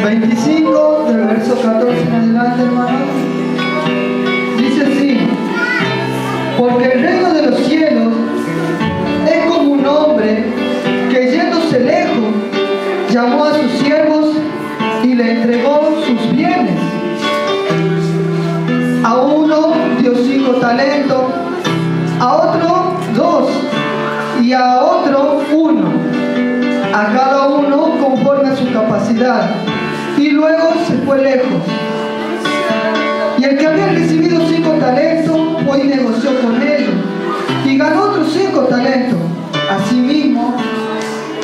25, del verso 14 en adelante, hermanos. Dice así: porque el reino de los cielos es como un hombre que, yéndose lejos, llamó a sus siervos y le entregó sus bienes. A uno dio 5 talentos, a otro 2 y a otro 1, a cada uno conforme a su capacidad, y luego se fue lejos. Y el que había recibido 5 talentos fue y negoció con ellos y ganó otros 5 talentos. Asimismo,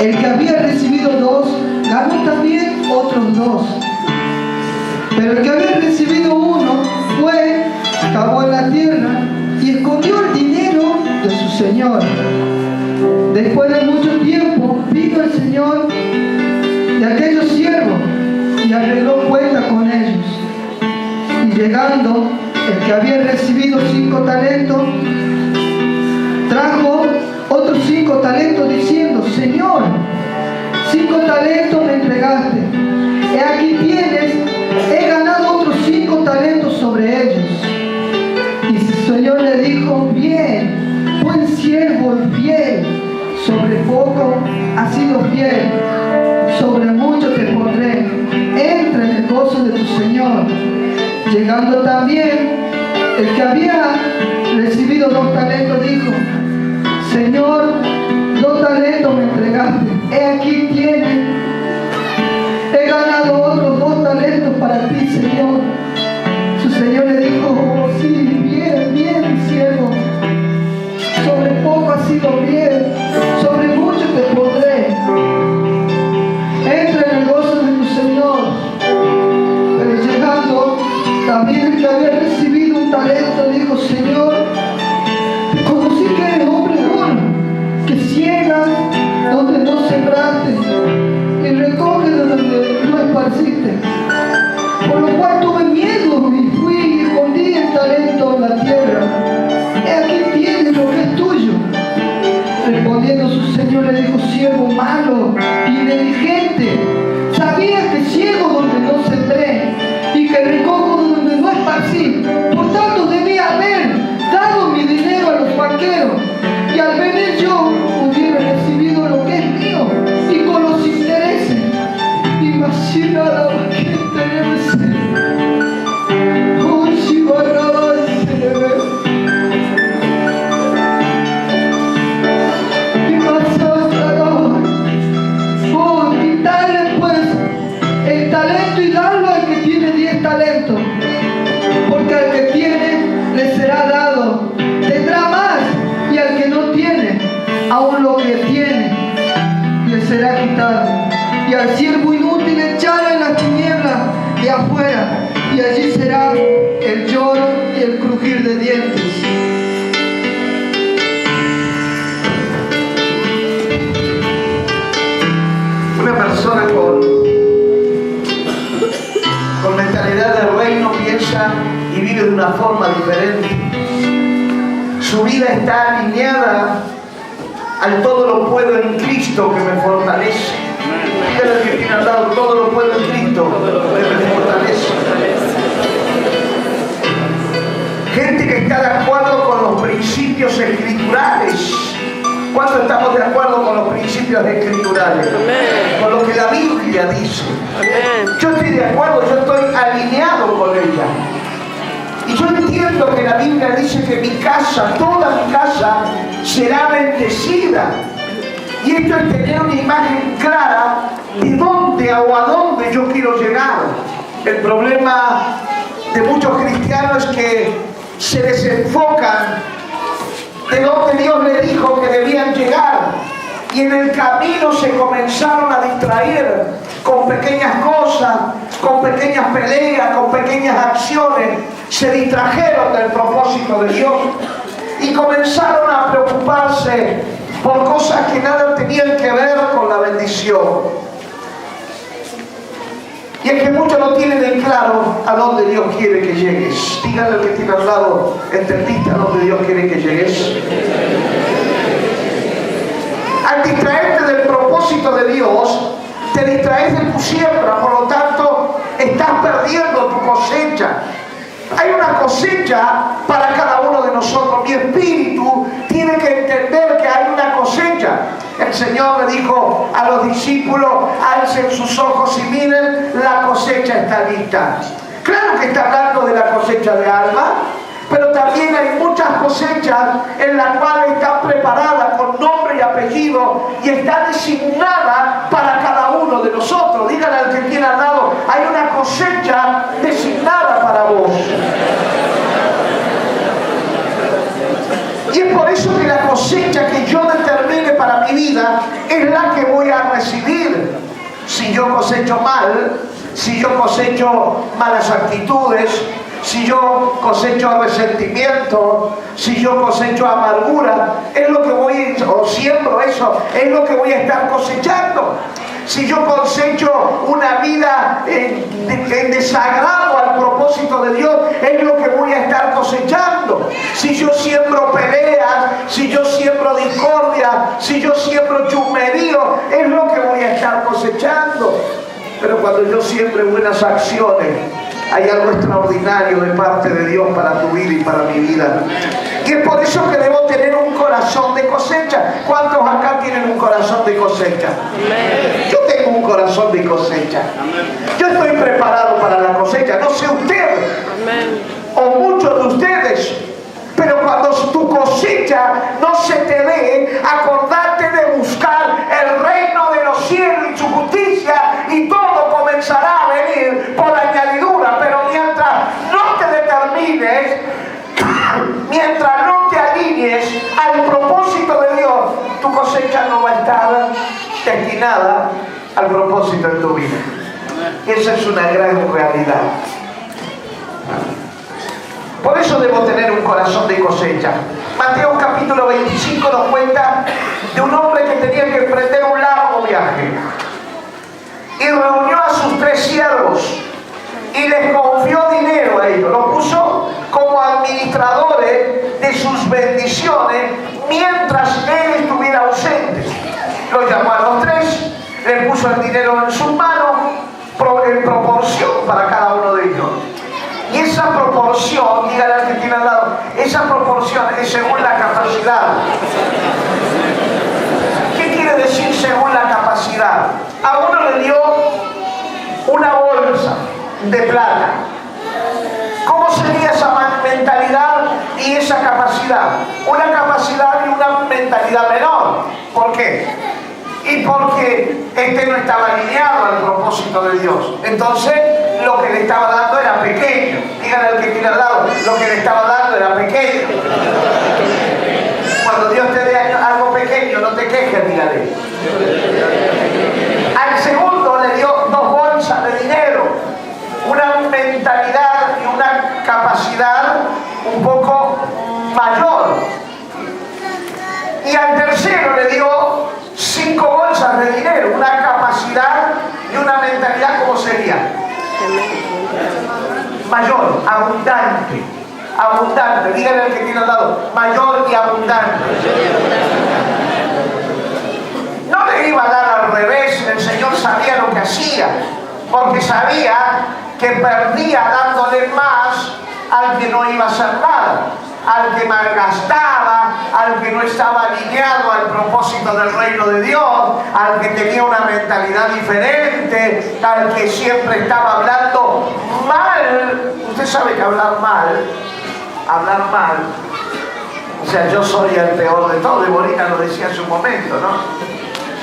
el que había recibido 2 ganó también otros 2. Pero el que había recibido 1 fue, cavó en la tierra y escondió el dinero de su señor. Después de mucho tiempo vino el señor de aquellos siervos y arregló cuenta con ellos. Y llegando, el que había recibido 5 talentos trajo otros 5 talentos diciendo: Señor, 5 talentos me entregaste, he aquí tienes, he ganado otros 5 talentos sobre ellos. Y su señor le dijo: bien, buen siervo y fiel, sobre poco has sido fiel, sobre mucho te pondré, entra en el gozo de tu señor. Llegando también, el que había recibido 2 talentos dijo: Señor, 2 talentos me entregaste, he aquí tienes, he ganado otros 2 talentos para ti, Señor. Su señor le dijo: oh, sí, bien, bien, siervo, sobre poco has sido bien, sobre mucho te pondré, entra en el gozo de tu señor. Pero llegando, también el que había recibido 1 talento dijo: Señor, conocí que eres hombre bueno, que ciegas donde no sembraste y recoges donde no esparciste. Por lo cual tuve miedo y fui y escondí el talento en la tierra. He aquí tienes lo que es tuyo. Respondiendo su señor le dijo: siervo malo y negligente, sabías que ciego donde no sembré y que recojo donde no esparcí. Por tanto debía haber dado mi dinero a los banqueros, y al venir yo hubiera recibido lo que es mío y con los intereses. Imagina la banqueta. Oh, Shivaraba, ¿qué pasa? Oh, quitarle pues el talento y darlo al que tiene 10 talentos, porque al que tiene le será dado, tendrá más, y al que no tiene, aún lo que tiene le será quitado. Y al siervo inútil echarle en las tinieblas de afuera, y allí será el lloro y el crujir de dientes. Una persona con mentalidad de reino piensa y vive de una forma diferente. Su vida está alineada al todo lo puedo en Cristo que me fortalece. Dígale al que tiene al lado: todo lo puedo en Cristo que me fortalece. Gente que está de acuerdo con los principios escriturales. ¿Cuántos estamos de acuerdo con los principios escriturales? Con lo que la Biblia dice. Yo estoy de acuerdo, yo estoy alineado con ella. Y yo entiendo que la Biblia dice que mi casa, toda mi casa, será bendecida. Y esto es tener una imagen clara de dónde o a dónde yo quiero llegar. El problema de muchos cristianos es que se desenfocan de donde Dios le dijo que debían llegar, y en el camino se comenzaron a distraer con pequeñas cosas, con pequeñas peleas, con pequeñas acciones. Se distrajeron del propósito de Dios y comenzaron a preocuparse por cosas que nada tenían que ver con la bendición. Y es que muchos no tienen en claro a dónde Dios quiere que llegues. Dígale al que tiene al lado: ¿entendiste a dónde Dios quiere que llegues? Al distraerte del propósito de Dios, te distraes de tu siembra. Por lo tanto, estás perdiendo tu cosecha. Hay una cosecha para cada uno de nosotros. Mi espíritu tiene que entender que hay una cosecha. El Señor le dijo a los discípulos: alcen sus ojos y miren, la cosecha está lista. Claro que está hablando de la cosecha de alma, pero también hay muchas cosechas en las cuales están preparadas con nombre y apellido y está designada para cada uno de nosotros. Díganle al que tiene al lado: hay una cosecha designada para vos. Y es por eso que la cosecha que yo determine para mi vida es la que voy a recibir. Si yo cosecho mal, si yo cosecho malas actitudes, si yo cosecho resentimiento, si yo cosecho amargura, es lo que voy, o siembro eso, es lo que voy a estar cosechando. Si yo cosecho una vida en desagrado al propósito de Dios, es lo que voy a estar cosechando. Si yo siembro peleas, si yo siembro discordia, si yo siembro chusmerío, es lo que voy a estar cosechando. Pero cuando yo siembre buenas acciones, hay algo extraordinario de parte de Dios para tu vida y para mi vida. Y es por eso que debo tener un corazón de cosecha. ¿Cuántos acá tienen un corazón de cosecha? Yo tengo un corazón de cosecha. Yo estoy preparado para la cosecha. No sé usted, o muchos de ustedes, pero cuando tu cosecha no se te dé, acordate de buscar el reino de los cielos y su justicia, y todo comenzará a venir por añadidura. Pero mientras no te determines, mientras no te alinees al propósito de Dios, tu cosecha no va a estar destinada al propósito de tu vida. Esa es una gran realidad. Por eso debo tener un corazón de cosecha. Mateo capítulo 25 nos cuenta de un hombre que tenía que emprender un largo viaje. Y reunió a sus 3 siervos y les confió dinero a ellos. Los puso como administradores de sus bendiciones mientras él estuviera ausente. Los llamó a los 3, les puso el dinero en sus manos en proporción para cada uno de ellos. Y esa proporción, dígale al que tiene al lado, esa proporción es según la capacidad. ¿Qué quiere decir según la capacidad? A uno le dio una bolsa de plata. ¿Cómo sería esa mentalidad y esa capacidad? Una capacidad y una mentalidad menor. ¿Por qué? Y porque este no estaba alineado al propósito de Dios. Entonces, lo que le estaba dando era pequeño. Díganle al que tiene al lado, lo que le estaba dando era pequeño. Cuando Dios te dé algo pequeño, no te quejes, dígale. Al segundo le dio 2 bolsas de dinero, una mentalidad y una capacidad un poco mayor. Y al tercero le dio 5 bolsas de dinero, una capacidad y una mentalidad, ¿cómo sería? Mayor, abundante, abundante. Díganle al que tiene al lado, mayor y abundante. No le iba a dar al revés. El Señor sabía lo que hacía, porque sabía que perdía dándole más al que no iba a hacer nada, al que malgastaba, al que no estaba alineado al propósito del reino de Dios, al que tenía una mentalidad diferente, al que siempre estaba hablando mal. Usted sabe que hablar mal, o sea, yo soy el peor de todos. Deborina lo decía hace un momento, ¿no?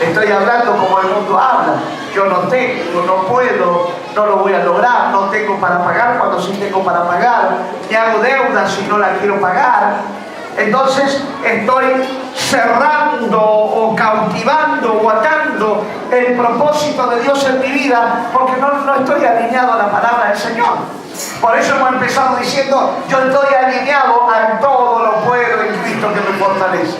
Estoy hablando como el mundo habla. Yo no tengo, no puedo, no lo voy a lograr, no tengo para pagar cuando sí tengo para pagar, me hago deudas si no la quiero pagar. Entonces estoy cerrando o cautivando o atando el propósito de Dios en mi vida, porque no estoy alineado a la palabra del Señor. Por eso hemos empezado diciendo: yo estoy alineado a todo lo puedo en Cristo que me fortalece.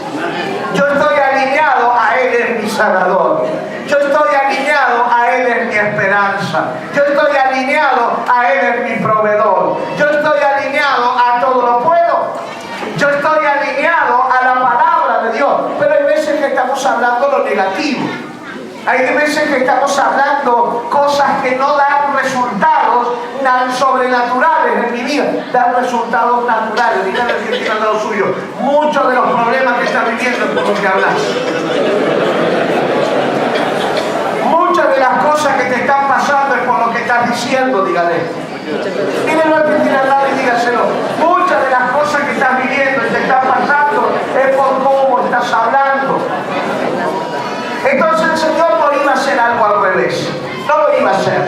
Yo estoy alineado a Él, es mi sanador. Yo estoy alineado a Él, es mi esperanza. Yo estoy alineado a Él, es mi proveedor. Yo estoy alineado a todo lo puedo. Yo estoy alineado a la palabra de Dios. Pero hay veces que estamos hablando lo negativo. Hay veces que estamos hablando cosas que no dan resultados dar resultados naturales. Díganle que tiene al lado suyo. Muchos de los problemas que estás viviendo es por lo que hablas. Muchas de las cosas que te están pasando es por lo que estás diciendo, dígale. Mírenlo al que tiene al lado y dígaselo. Muchas de las cosas que estás viviendo y te están pasando es por cómo estás hablando. Entonces el Señor no iba a hacer algo al revés. No lo iba a hacer.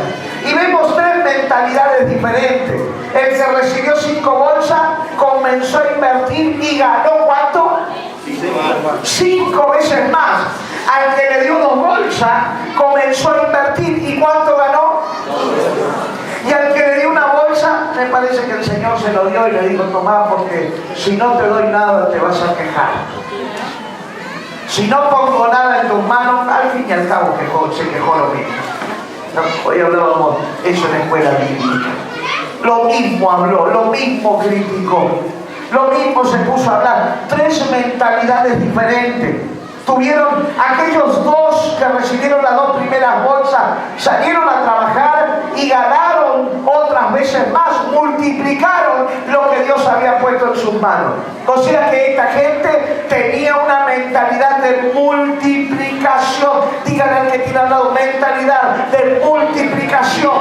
Y vemos tres mentalidades diferentes. El que recibió 5 bolsas comenzó a invertir y ganó ¿cuánto? 5 veces más. Al que le dio 2 bolsas comenzó a invertir y ¿cuánto ganó? Y al que le dio una bolsa, me parece que el Señor se lo dio y le dijo: tomá, porque si no te doy nada te vas a quejar. Si no pongo nada en tus manos, al fin y al cabo se quejó lo mismo. No, hoy hablábamos eso en la escuela bíblica. Lo mismo habló, lo mismo criticó, lo mismo se puso a hablar. 3 mentalidades diferentes. Tuvieron aquellos 2 que recibieron las 2 primeras bolsas, salieron a trabajar y ganaron otras veces más, multiplicaron lo que Dios había puesto en sus manos. O sea que esta gente tenía una mentalidad de multiplicación. Díganle al que tiene al lado, mentalidad de multiplicación.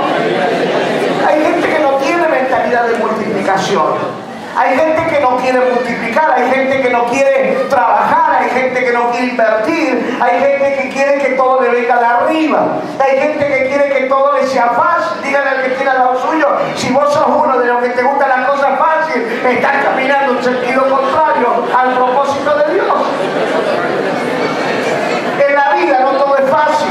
Hay gente que no tiene mentalidad de multiplicación. Hay gente que no quiere multiplicar, hay gente que no quiere trabajar, hay gente que no quiere invertir, hay gente que quiere que todo le venga de arriba, hay gente que quiere que todo le sea fácil. Díganle al que tiene al lado suyo, si vos sos uno de los que te gustan las cosas fáciles, estás caminando en sentido contrario al propósito de Dios. En la vida no todo es fácil,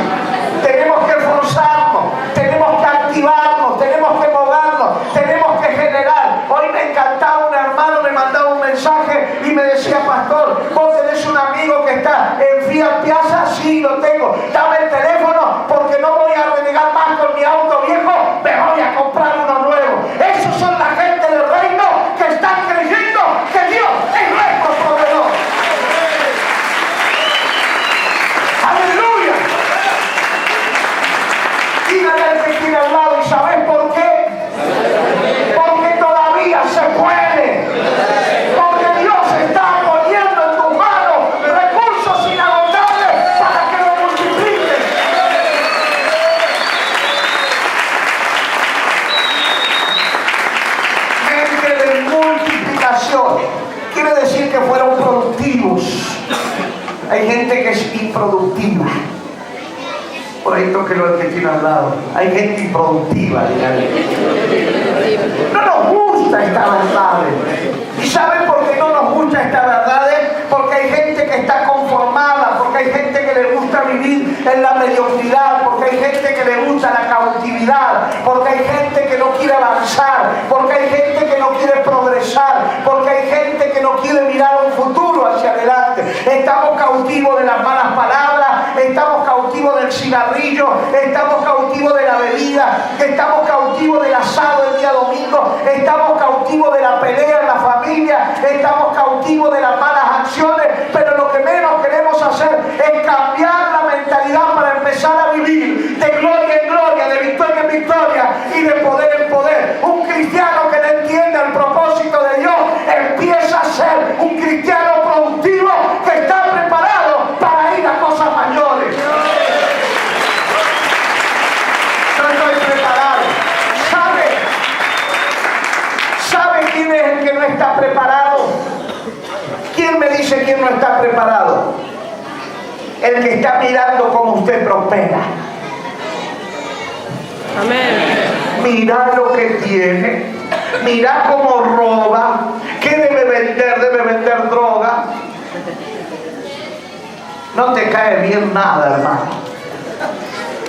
tenemos que esforzarnos, tenemos que activarnos, tenemos que movernos, tenemos que generar. Hoy me encantaba un hermano, me mandaba un mensaje y me decía: pastor, vos tenés un amigo que está en Fiat Piazza. Sí, lo tengo, dame el teléfono porque no voy a renegar más con mi auto viejo, me voy a comprar uno nuevo. Esos son la gente del reino que están creyendo que Dios es nuestro proveedor. ¡Aleluya! Dígale al que tiene al lado: ¿y sabes por qué? Porque todavía se puede. Porque Dios está poniendo en tus manos recursos inagotables para que lo multipliques. Mente de multiplicación quiere decir que fueron productivos. Hay gente que es improductiva. Por ahí toque lo que tiene al lado. Hay gente improductiva, dígale. No nos gusta esta verdad. ¿Y saben por qué no nos gusta esta verdad? Porque hay gente que está conformada, porque hay gente que le gusta vivir en la mediocridad, porque hay gente que le gusta la cautividad, porque hay gente que no quiere avanzar, porque hay gente que no quiere progresar, porque hay gente que no quiere mirar un futuro hacia adelante. Estamos cautivos de las malas palabras, estamos cautivos del cigarrillo, estamos cautivos de la bebida, estamos cautivos del asado el día domingo, estamos cautivos de la pelea en la familia, estamos cautivos de las malas acciones, pero lo que menos queremos hacer es cambiar la mentalidad para empezar a vivir de gloria en gloria, de victoria en victoria y de poder en poder. Un cristiano que no entiende el propósito de Dios empieza a ser un cristiano productivo que está preparado para ir a cosas mayores. No estoy preparado. ¿Sabe quién es el que no está preparado? ¿Quién me dice quién no está preparado? El que está mirando cómo usted prospera. Amén. Mira lo que tiene, mira cómo roba. ¿Qué debe vender? Debe vender droga. No te cae bien nada, hermano.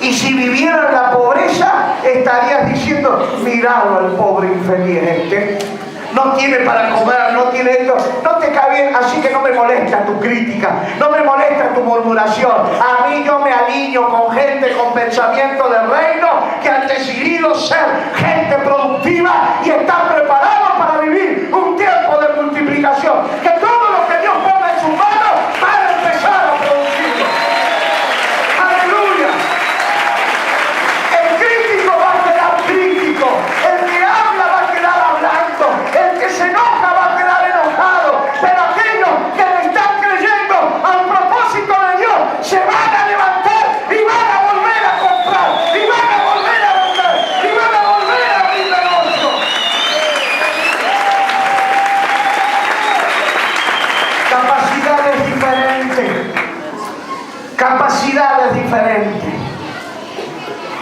Y si viviera en la pobreza, estarías diciendo: miralo al pobre infeliz este. No tiene para comer, no tiene esto, no te cae bien, así que no me molesta tu crítica, no me molesta tu murmuración. A mí yo me alineo con gente con pensamiento del reino que han decidido ser gente productiva y están preparados para vivir un tiempo de multiplicación. Que todo lo que Dios ponga en sus manos va a empezar a producir. ¡Aleluya! El crítico va a quedar crítico, el que habla va a quedar hablando.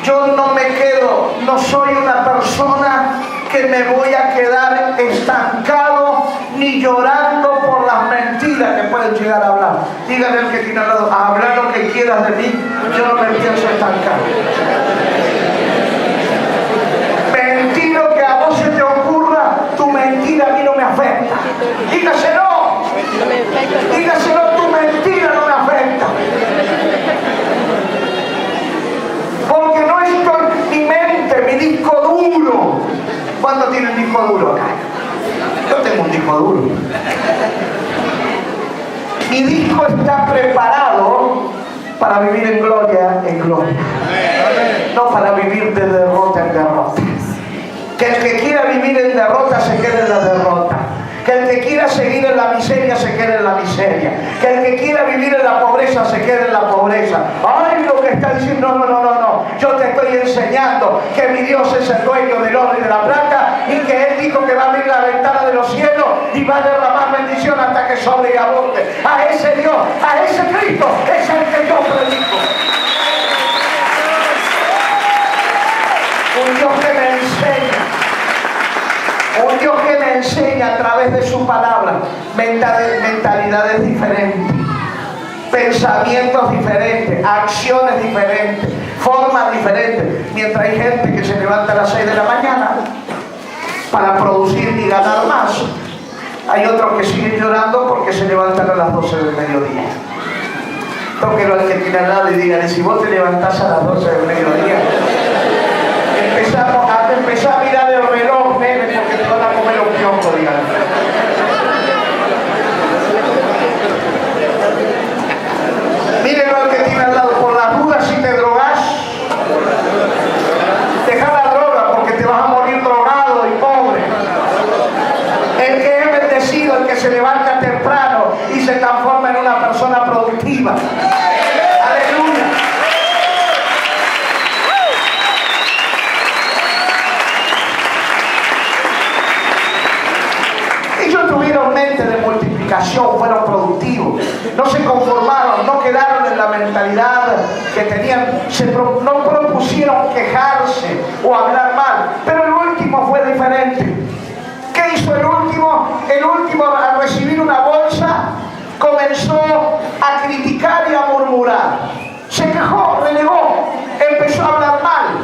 Yo no me quedo, no soy una persona que me voy a quedar estancado ni llorando por las mentiras que pueden llegar a hablar. Dígale al que tiene al lado, hablar lo que quieras de mí, yo no me pienso estancar. Mentir lo que a vos se te ocurra, tu mentira a mí no me afecta. Dígaselo. Dígaselo, tu mentira no me afecta. Porque no estoy, mi mente, mi disco duro. ¿Cuándo tiene un disco duro acá? Yo tengo un disco duro. Mi disco está preparado para vivir en gloria, no para vivir de derrota en derrota. Que el que quiera vivir en derrota se quede en la derrota. Que el que quiera seguir en la miseria se quede en la miseria. Que el que quiera vivir en la pobreza se quede en la pobreza. Ay, lo que está diciendo, no. Yo te estoy enseñando que mi Dios es el dueño del oro y de la plata y que Él dijo que va a abrir la ventana de los cielos y va a derramar bendición hasta que sobre y abunde. A ese Dios, a ese Cristo es el que yo predico. Un Dios que me enseña. Un Dios que me enseña a través de su palabra mentalidades diferentes, pensamientos diferentes, acciones diferentes, formas diferentes. Mientras hay gente que se levanta a las 6 de la mañana para producir y ganar más, hay otros que siguen llorando porque se levantan a las 12 del mediodía. Tóquelo al que tiene al lado y dígale, si vos te levantás a las 12 del mediodía, empezá a mirar el reloj, nene, porque te van a comer los piojos, díganme. Mírenlo al que tiene al lado, por las dudas, si te drogas, deja la droga porque te vas a morir drogado y pobre. El que es bendecido, el que se levanta temprano y se transforma en una persona productiva. Aleluya. Tuvieron mente de multiplicación, fueron productivos, no se conformaron, no quedaron en la mentalidad que tenían, no propusieron quejarse o hablar mal, pero el último fue diferente. ¿Qué hizo el último? El último, al recibir una bolsa, comenzó a criticar y a murmurar, se quejó, renegó, empezó a hablar mal,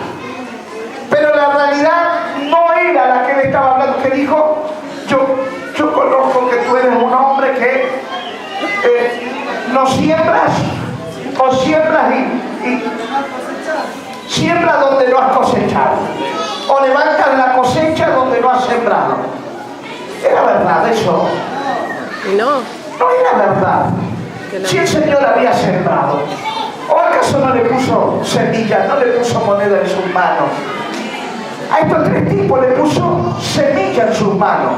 pero la realidad no era la que él estaba hablando, que dijo, yo conozco que tú eres un hombre que no siembras o siembras y siembras donde no has cosechado o levantas la cosecha donde no has sembrado. ¿Era verdad eso? No era verdad. Si el Señor había sembrado, ¿o acaso no le puso semillas, no le puso moneda en sus manos? A estos tres tipos le puso semilla en sus manos.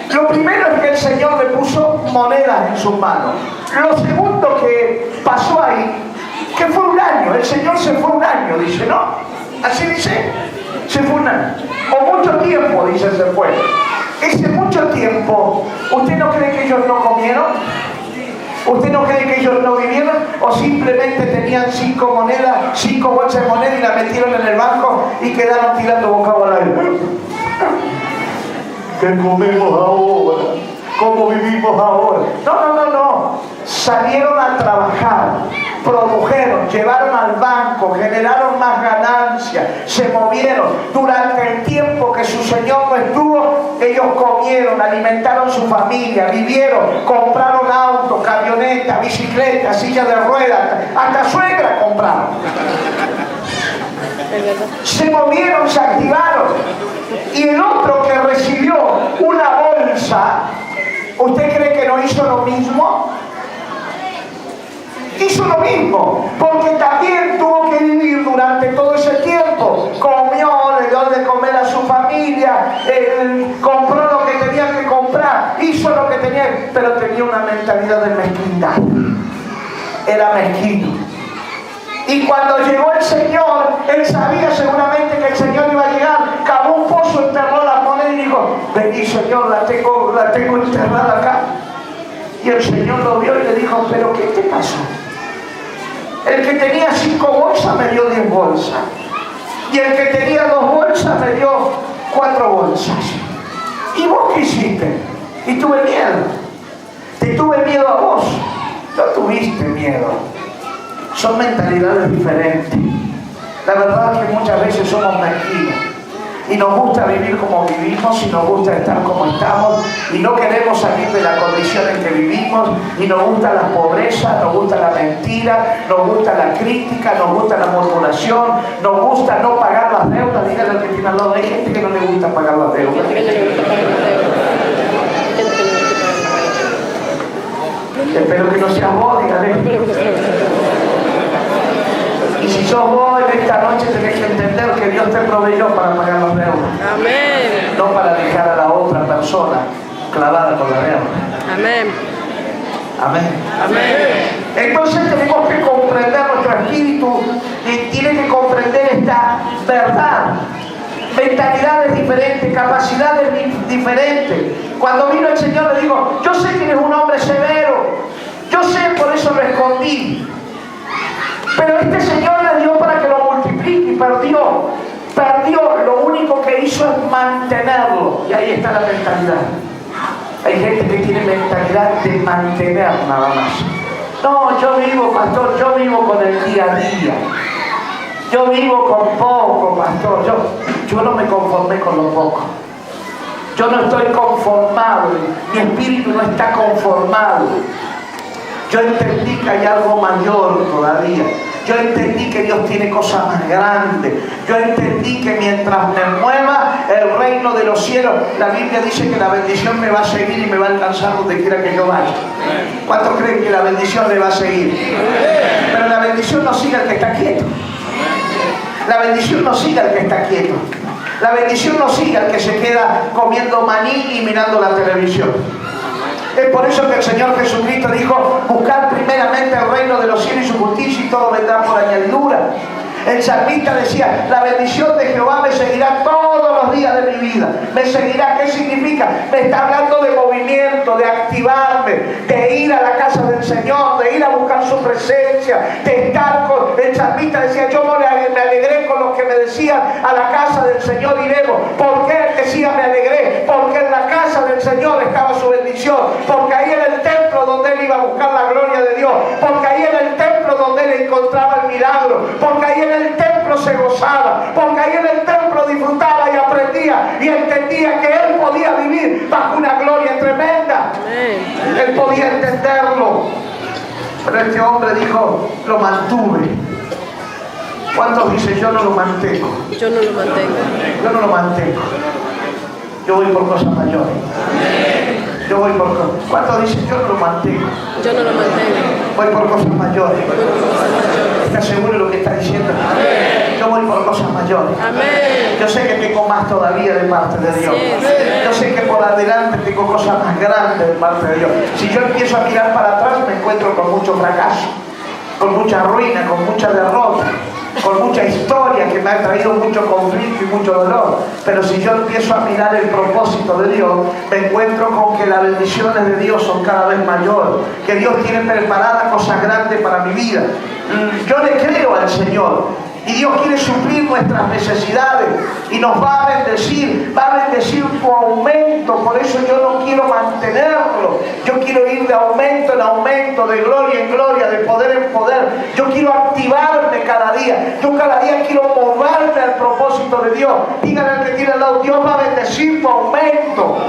Lo primero es que el Señor le puso monedas en sus manos. Lo segundo que pasó ahí, que fue un año. El Señor se fue un año, dice, ¿no? Así dice, se fue un año. O mucho tiempo, dice, se fue. Ese mucho tiempo, ¿usted no cree que ellos no comieron? ¿Usted no cree que ellos no vivieron? ¿O simplemente tenían 5 monedas, 5 bolsas de moneda y la metieron en el banco y quedaron tirando bocado al aire? ¿Qué comemos ahora? ¿Cómo vivimos ahora? No. Salieron a trabajar, produjeron, llevaron al banco, generaron más ganancias, se movieron. Durante el tiempo que su Señor no estuvo, ellos comieron, alimentaron su familia, vivieron, compraron autos, camionetas, bicicletas, sillas de ruedas, hasta suegra compraron. Se movieron, se activaron. Y el otro que recibió una bolsa, ¿usted cree que no hizo lo mismo? Hizo lo mismo, porque también tuvo que vivir durante todo ese tiempo. Comió, le dio de comer a su familia, compró lo que tenía que comprar, hizo lo que tenía, pero tenía una mentalidad de mezquindad. Era mezquino. Y cuando llegó el Señor, él sabía seguramente que el Señor iba a llegar, cavó un pozo, enterró la moneda y dijo, vení Señor, la tengo enterrada acá. Y el Señor lo vio y le dijo, ¿pero qué te pasó? El que tenía 5 bolsas me dio 10 bolsas. Y el que tenía 2 bolsas me dio 4 bolsas. ¿Y vos qué hiciste? Y tuve miedo. Te tuve miedo a vos. No tuviste miedo. Son mentalidades diferentes. La verdad es que muchas veces somos mezquinos. Y nos gusta vivir como vivimos, y nos gusta estar como estamos, y no queremos salir de la condición en que vivimos, y nos gusta la pobreza, nos gusta la mentira, nos gusta la crítica, nos gusta la murmuración, nos gusta no pagar las deudas. Dígale al que tiene al lado, hay gente que no le gusta pagar las deudas. Espero que no seas vos, dígale. Y si sos vos, en esta noche tenés que entender que Dios te proveyó para pagar las deudas. Amén. No para dejar a la otra persona clavada con la deuda. Amén. Amén. Amén. Entonces tenemos que comprender nuestro espíritu y tiene que comprender esta verdad. Mentalidades diferentes, capacidades diferentes. Cuando vino el Señor le digo, yo sé que eres un hombre severo, yo sé, por eso lo escondí. Pero este Señor le dio para que lo multiplique y perdió, lo único que hizo es mantenerlo. Y ahí está la mentalidad. Hay gente que tiene mentalidad de mantener nada más. No, yo vivo, pastor, yo vivo con el día a día. Yo vivo con poco, pastor. Yo no me conformé con lo poco. Yo no estoy conformado. Mi espíritu no está conformado. Yo entendí que hay algo mayor todavía. Yo entendí que Dios tiene cosas más grandes. Yo entendí que mientras me mueva el reino de los cielos, la Biblia dice que la bendición me va a seguir y me va a alcanzar donde quiera que yo vaya. ¿Cuántos creen que la bendición le va a seguir? Pero la bendición no sigue al que está quieto. La bendición no sigue al que está quieto. La bendición no sigue al que se queda comiendo maní y mirando la televisión. Es por eso que el Señor Jesucristo dijo, buscad primeramente el reino de los cielos y su justicia y todo vendrá por añadidura. El salmista decía, la bendición de Jehová me seguirá todos los días de mi vida. Me seguirá, ¿qué significa? Me está hablando de movimiento, de activarme, de ir a la casa del Señor, de ir a buscar su presencia, de estar con... El salmista decía, yo me alegré con los que me decían, a la casa del Señor iremos. ¿Por qué él decía me alegré? Porque en la casa del Señor estaba su bendición, porque ahí en el templo donde él iba a buscar la gloria de Dios, porque ahí en el templo donde él encontraba el milagro, porque ahí en el templo se gozaba, porque ahí en el templo disfrutaba y aprendía y entendía que él podía vivir bajo una gloria tremenda. Él podía entenderlo. Pero este hombre dijo, lo mantuve. ¿Cuántos dicen yo no lo mantengo? Yo no lo mantengo. Yo no lo mantengo. Yo voy por cosas mayores. Yo voy por cosas. ¿Cuántos dicen yo no lo mantengo? Yo no lo mantengo. Voy por cosas mayores. ¿Estás seguro de lo que está diciendo? Amén. Yo voy por cosas mayores. Amén. Yo sé que tengo más todavía de parte de Dios. Sí. Yo sé que por adelante tengo cosas más grandes de parte de Dios. Si yo empiezo a mirar para atrás, me encuentro con mucho fracaso, con mucha ruina, con mucha derrota, con mucha historia que me ha traído mucho conflicto y mucho dolor. Pero si yo empiezo a mirar el propósito de Dios, me encuentro con que las bendiciones de Dios son cada vez mayores, que Dios tiene preparadas cosas grandes para mi vida. Yo le creo al Señor y Dios quiere suplir nuestras necesidades y nos va a bendecir tu aumento. Por eso yo no quiero mantenerlo, yo quiero ir de aumento en aumento, de gloria en gloria, de poder en poder. Yo quiero activarme cada día, yo cada día quiero moverme al propósito de Dios. Díganle al que tiene al lado, Dios va a bendecir tu aumento,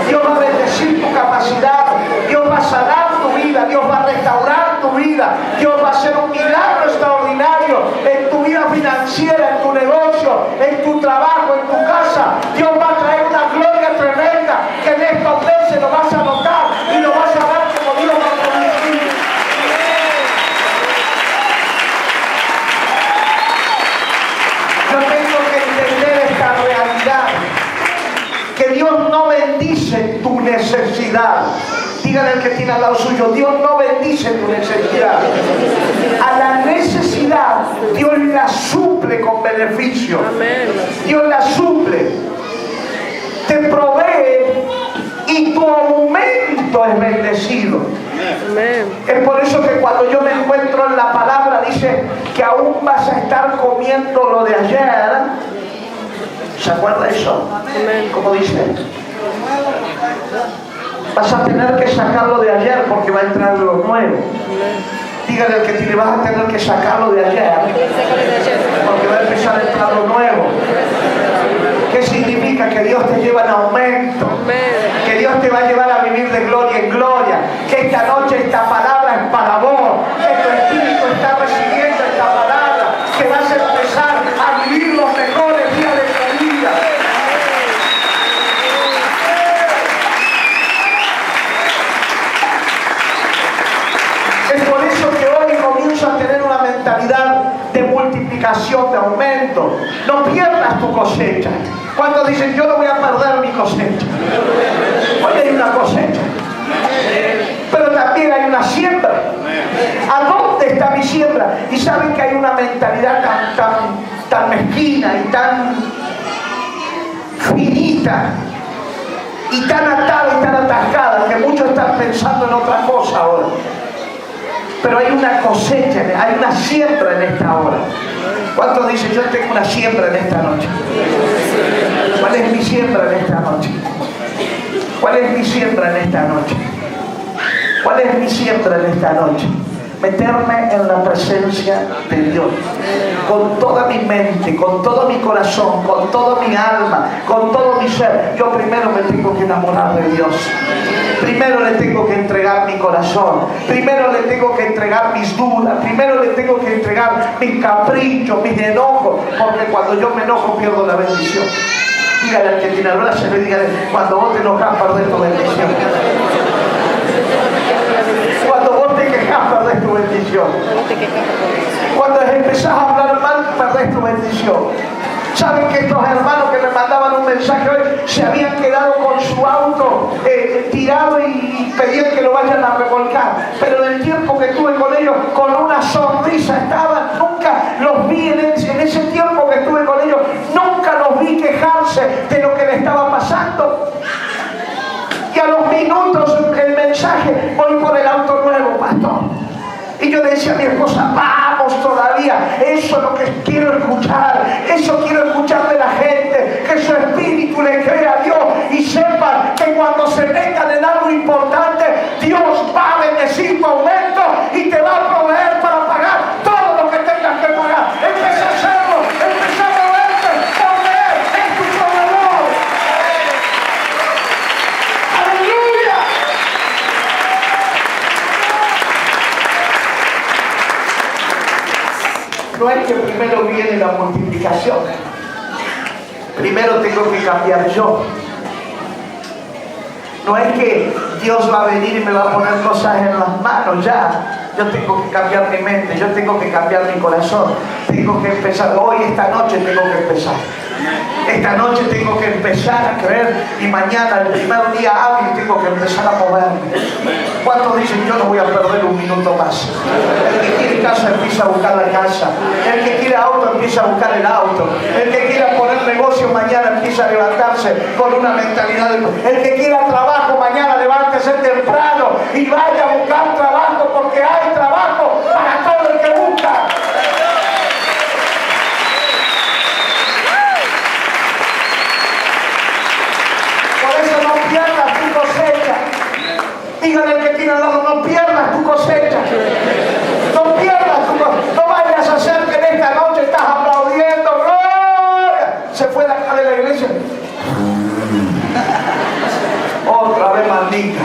Dios va a bendecir tu capacidad, Dios va a sanar tu vida, Dios va a restaurar tu vida, Dios va a hacer un milagro extraordinario en tu vida financiera, en tu negocio, en tu trabajo, en tu casa. Dios va a traer una gloria tremenda que en estos meses lo vas a notar y lo vas a ver como Dios va a permitir. Yo tengo que entender esta realidad, que Dios no bendice tu necesidad. Díganle al que tiene al lado suyo, Dios no bendice tu necesidad. A la necesidad Dios la suple con beneficio. Dios la suple, te provee y tu aumento es bendecido. Es por eso que cuando yo me encuentro en la palabra dice que aún vas a estar comiendo lo de ayer. ¿Se acuerda eso? ¿Cómo dice? Vas a tener que sacarlo de ayer porque va a entrar lo nuevo. Dígale al que tiene, vas a tener que sacarlo de ayer porque va a empezar a entrar lo nuevo. ¿Qué significa? Que Dios te lleva en aumento, que Dios te va a llevar a vivir de gloria en gloria, que esta noche esta palabra es para vos, que tu espíritu está recibiendo esta palabra, que vas a empezar a vivir los mejores días de tu vida. Es por eso que hoy comienzo a tener una mentalidad de multiplicación, de aumento. No pierdas tu cosecha. ¿Cuántos dicen, yo no voy a perder mi cosecha? Hoy hay una cosecha, pero también hay una siembra. ¿A dónde está mi siembra? Y saben que hay una mentalidad tan mezquina y tan finita y tan atada y tan atascada que muchos están pensando en otra cosa ahora. Pero hay una cosecha, hay una siembra en esta hora. ¿Cuántos dicen, yo tengo una siembra en esta noche? ¿Cuál es mi siembra en esta noche? ¿Cuál es mi siembra en esta noche? ¿Cuál es mi siembra en esta noche? Meterme en la presencia de Dios con toda mi mente, con todo mi corazón, con toda mi alma, con todo mi ser. Yo primero me tengo que enamorar de Dios. Primero le tengo que entregar mi corazón. Primero le tengo que entregar mis dudas. Primero le tengo que entregar mis caprichos, mis enojos. Porque cuando yo me enojo pierdo la bendición. Dígale al que tiene el brazo y dígale, cuando vos te enojas perdés tu bendición. Cuando vos te quejas perdés tu bendición. Cuando empezás a hablar mal perdés tu bendición. Saben que estos hermanos que me mandaban un mensaje hoy se habían quedado con su auto tirado y pedían que lo vayan a remolcar, pero en el tiempo que estuve con ellos con una sonrisa estaban. Nunca los vi en ese tiempo que estuve con ellos, nunca los vi quejarse de lo que le estaba pasando. Y a los minutos el mensaje, voy por el auto nuevo, pastor. Y yo le decía a mi esposa, vamos todavía, eso es lo que quiero escuchar, eso quiero escuchar de la gente, que su espíritu le crea a Dios y sepan que cuando se metan en algo importante, Dios va a bendecir tu aumento y te va a proveer para pagar todo lo que tengas que pagar. Empieza a hacerlo, empieza a moverte, porque Él es tu proveedor. ¡Aleluya! No es que primero viene la multiplicación. Primero tengo que cambiar yo. No es que Dios va a venir y me va a poner cosas en las manos ya. Yo tengo que cambiar mi mente, yo tengo que cambiar mi corazón. Tengo que empezar, hoy, esta noche tengo que empezar. Esta noche tengo que empezar a creer y mañana, el primer día hábil, tengo que empezar a moverme. ¿Cuántos dicen, yo no voy a perder un minuto más? El que quiere casa empieza a buscar la casa. El que quiere auto empieza a buscar el auto. El que quiera poner negocio mañana empieza a levantarse con una mentalidad de... El que quiera trabajo mañana levántese temprano y vaya a buscar trabajo, porque hay trabajo para todo el que busca. Dígale al que tiene al lado, no pierdas tu cosecha. No pierdas tu cosecha. No vayas a hacer que en esta noche estás aplaudiendo. ¡Gloria! Se fue de acá de la iglesia. Otra vez maldita.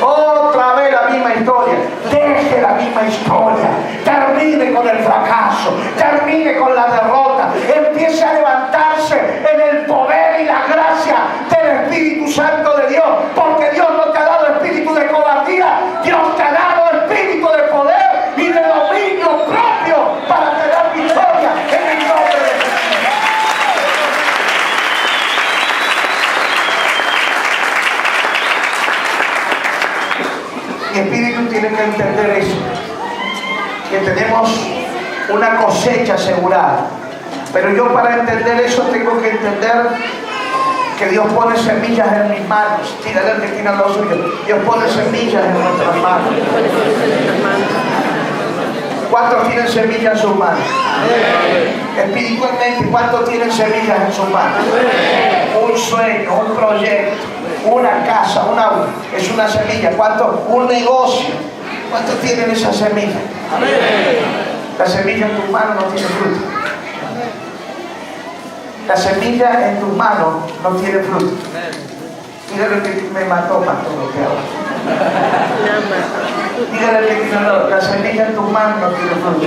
Otra vez la misma historia. Deje la misma historia. Termine con el fracaso. Termine con la derrota. Empiece a levantarse en el poder y la gracia del Espíritu Santo de Dios. Porque Dios no te ha dado espíritu de cobardía. Dios te ha dado espíritu de poder y de dominio propio para tener victoria en el nombre de Jesús. Mi espíritu tiene que entender eso, que tenemos una cosecha asegurada. Pero yo, para entender eso, tengo que entender que Dios pone semillas en mis manos. Dígale al que tiene al lado suyo, Dios pone semillas en nuestras manos. ¿Cuántos tienen semillas en sus manos? Espiritualmente, ¿cuántos tienen semillas en sus manos? Un sueño, un proyecto, una casa, un auto, es una semilla. ¿Cuántos? Un negocio. ¿Cuántos tienen esa semilla? La semilla en tus manos no tiene fruto. La semilla en tus manos no tiene fruto. Dígale que me mató, pastor, lo que hago. Dígale que no, la semilla en tus manos no tiene fruto.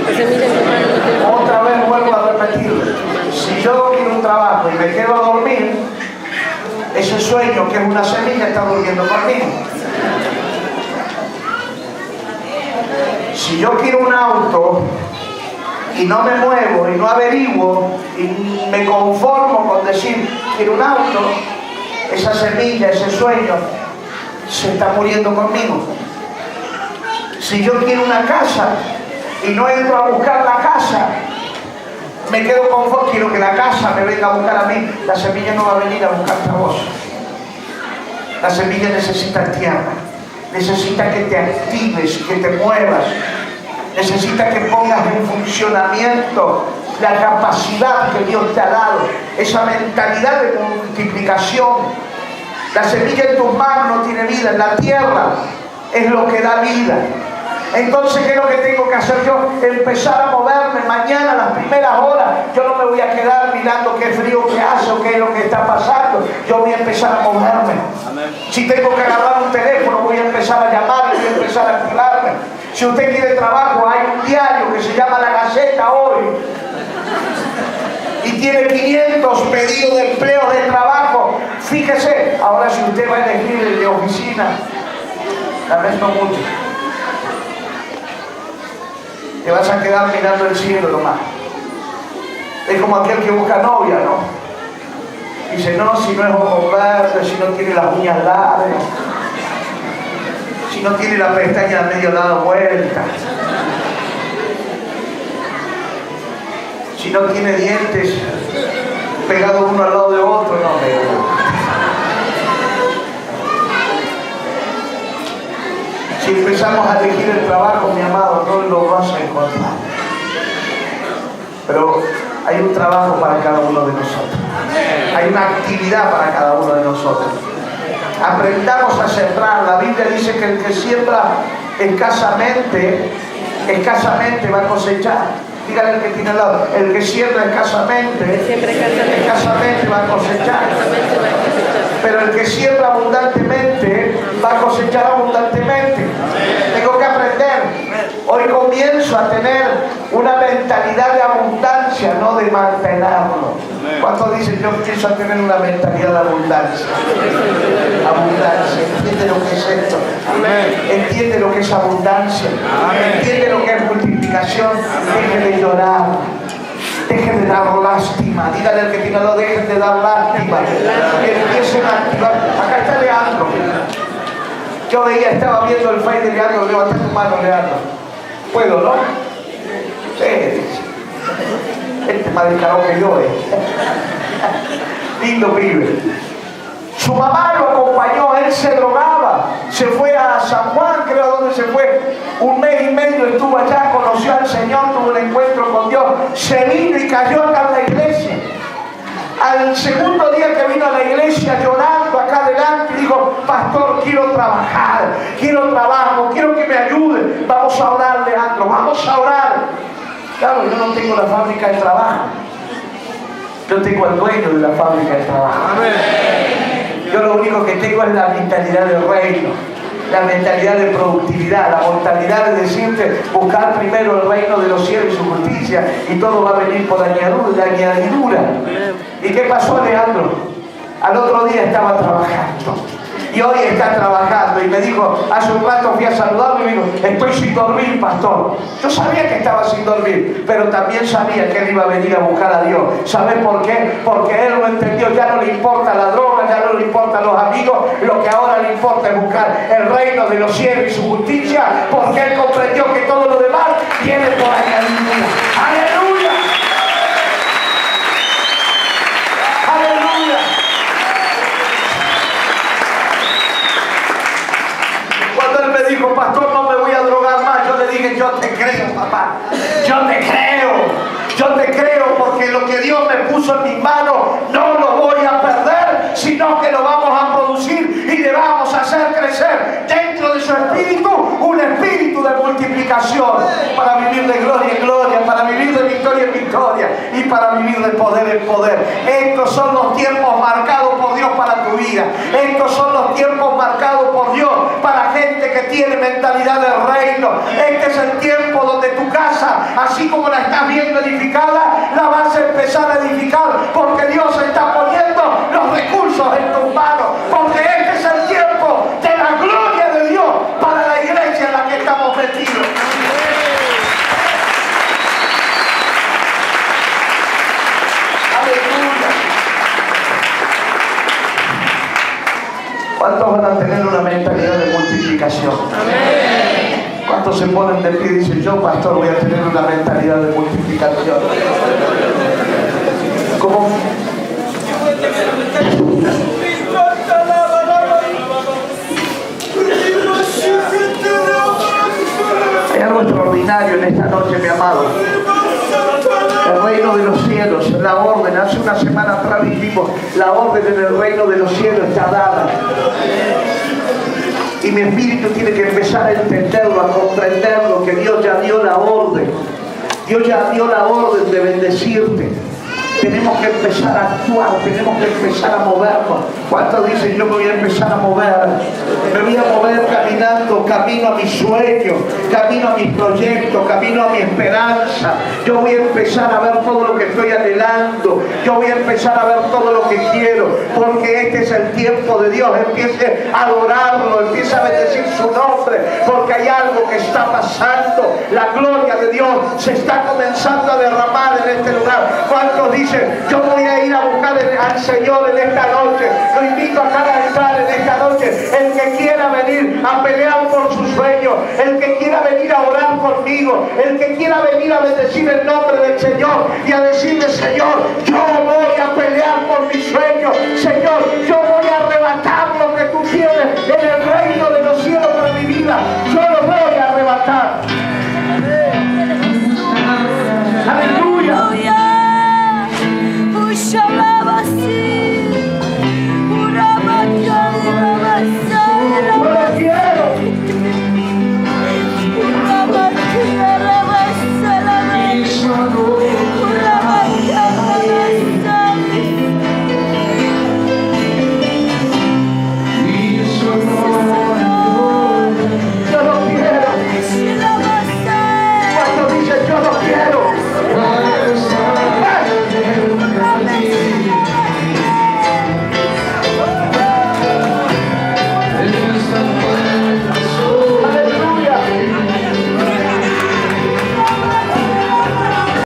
Otra vez vuelvo a repetirlo. Si yo quiero un trabajo y me quedo a dormir, ese sueño que es una semilla está durmiendo conmigo. Si yo quiero un auto y no me muevo y no averiguo y me conformo con decir quiero un auto, esa semilla, ese sueño se está muriendo conmigo. Si yo quiero una casa y no entro a buscar la casa, me quedo conforme, quiero que la casa me venga a buscar a mí, la semilla no va a venir a buscarte a vos. La semilla necesita tierra, necesita que te actives, que te muevas, necesita que pongas en funcionamiento la capacidad que Dios te ha dado, esa mentalidad de multiplicación. La semilla en tus manos no tiene vida, en la tierra es lo que da vida. Entonces, ¿qué es lo que tengo que hacer yo? Empezar a moverme. Mañana a las primeras horas yo no me voy a quedar mirando qué frío que hace o qué es lo que está pasando. Yo voy a empezar a moverme. Si tengo que agarrar un teléfono, voy a empezar a llamar, voy a empezar a activarme. Si usted quiere trabajo, hay un diario que se llama La Gaceta hoy y tiene 500 pedidos de empleo de trabajo. Fíjese, ahora si usted va a elegir el de oficina, tal vez no mucho. Te vas a quedar mirando el cielo nomás. Es como aquel que busca novia, ¿no? Dice, no, si no es ojo verde, si no tiene las uñas largas, si no tiene la pestaña medio dada vuelta, si no tiene dientes pegados uno al lado de otro, no me gusta. Si empezamos a elegir el trabajo, mi amado, no lo vas a encontrar. Pero hay un trabajo para cada uno de nosotros. Hay una actividad para cada uno de nosotros. Aprendamos a sembrar. La Biblia dice que el que siembra escasamente va a cosechar. Dígale al que tiene al lado, el que siembra escasamente va a cosechar. Pero el que siembra abundantemente va a cosechar abundantemente. Tengo que aprender. Hoy comienzo a tener una mentalidad de abundancia, no de mantenerlo. ¿Cuántos dicen yo empiezo a tener una mentalidad de abundancia? Abundancia. ¿Entiende lo que es esto? ¿Entiende lo que es abundancia? ¿Entiende lo que es multiplicación? Deje de llorar. Dejen de dar lástima. Dígale al que tiene al lado, dejen de dar lástima. Que empiecen a activar. Acá está Leandro. Yo veía, estaba viendo el fight de Leandro. Levanta tu mano, Leandro. ¿Puedo, no? Sí. Este más descarado que yo, Lindo pibe. Su mamá lo acompañó, él se drogaba, se fue a San Juan, creo donde se fue, 1 mes y medio estuvo allá, conoció al Señor, tuvo un encuentro con Dios, se vino y cayó acá en la iglesia. Al segundo día que vino a la iglesia llorando acá adelante, dijo, pastor, quiero trabajar, quiero trabajo, quiero que me ayude. Vamos a orar, Leandro, vamos a orar. Claro, yo no tengo la fábrica de trabajo, yo tengo al dueño de la fábrica de trabajo. Yo lo único que tengo es la mentalidad del reino, la mentalidad de productividad, la mentalidad de decirte, buscar primero el reino de los cielos y su justicia, y todo va a venir por añadidura. ¿Y qué pasó, Leandro? Al otro día estaba trabajando. Y hoy está trabajando. Y me dijo, hace un rato fui a saludarlo y me dijo, estoy sin dormir, pastor. Yo sabía que estaba sin dormir, pero también sabía que él iba a venir a buscar a Dios. ¿Sabes por qué? Porque él lo entendió. Ya no le importa la droga, ya no le importan los amigos. Lo que ahora le importa es buscar el reino de los cielos y su justicia, porque él comprendió que todo lo demás viene por añadidura. ¡Aleluya! ¡Aleluya! Cuando él me dijo, pastor, no me voy a drogar más, yo le dije, yo te creo, papá. recurso en mis manos, no lo voy a perder, sino que lo vamos a producir y le vamos a hacer crecer dentro de su espíritu un espíritu de multiplicación para vivir de gloria en gloria, para vivir de victoria en victoria y para vivir de poder en poder. Estos son los tiempos marcados por Dios para tu vida. Estos son los tiempos marcados por Dios para gente que tiene mentalidad del reino. Este es el tiempo donde tu casa, así como la estás viendo edificada, la vas a empezar a edificar, porque Dios está poniendo los recursos en tus manos, porque este es el tiempo de la gloria de Dios para la iglesia en la que estamos metidos. Aleluya. ¿Cuántos van a tener una mentalidad de multiplicación? Amén. ¿Cuántos se ponen de pie y dicen, yo, pastor, voy a tener una mentalidad de multiplicación? ¿Cómo? Hay algo extraordinario en esta noche, mi amado. El reino de los cielos, la orden, hace una semana atrás dijimos, la orden en el reino de los cielos está dada. Y mi espíritu tiene que empezar a entenderlo, a comprenderlo, que Dios ya dio la orden. Dios ya dio la orden de bendecirte. Tenemos que empezar a actuar, tenemos que empezar a movernos. ¿Cuántos dicen, yo me voy a empezar a mover? Me voy a mover caminando, camino a mis sueños, camino a mis proyectos, camino a mi esperanza. Yo voy a empezar a ver todo lo que estoy anhelando. Yo voy a empezar a ver todo lo que quiero, porque este es el tiempo de Dios. Empiece a adorarlo, empiece a bendecir su nombre, porque hay algo que está pasando. La gloria de Dios se está comenzando a derramar en este lugar. ¿Cuántos dicen, yo voy a ir a buscar al Señor en esta noche? Lo invito a cada altar en esta noche. El que quiera venir a pelear por sus sueños, el que quiera venir a orar conmigo, el que quiera venir a bendecir el nombre del Señor y a decirle, Señor, yo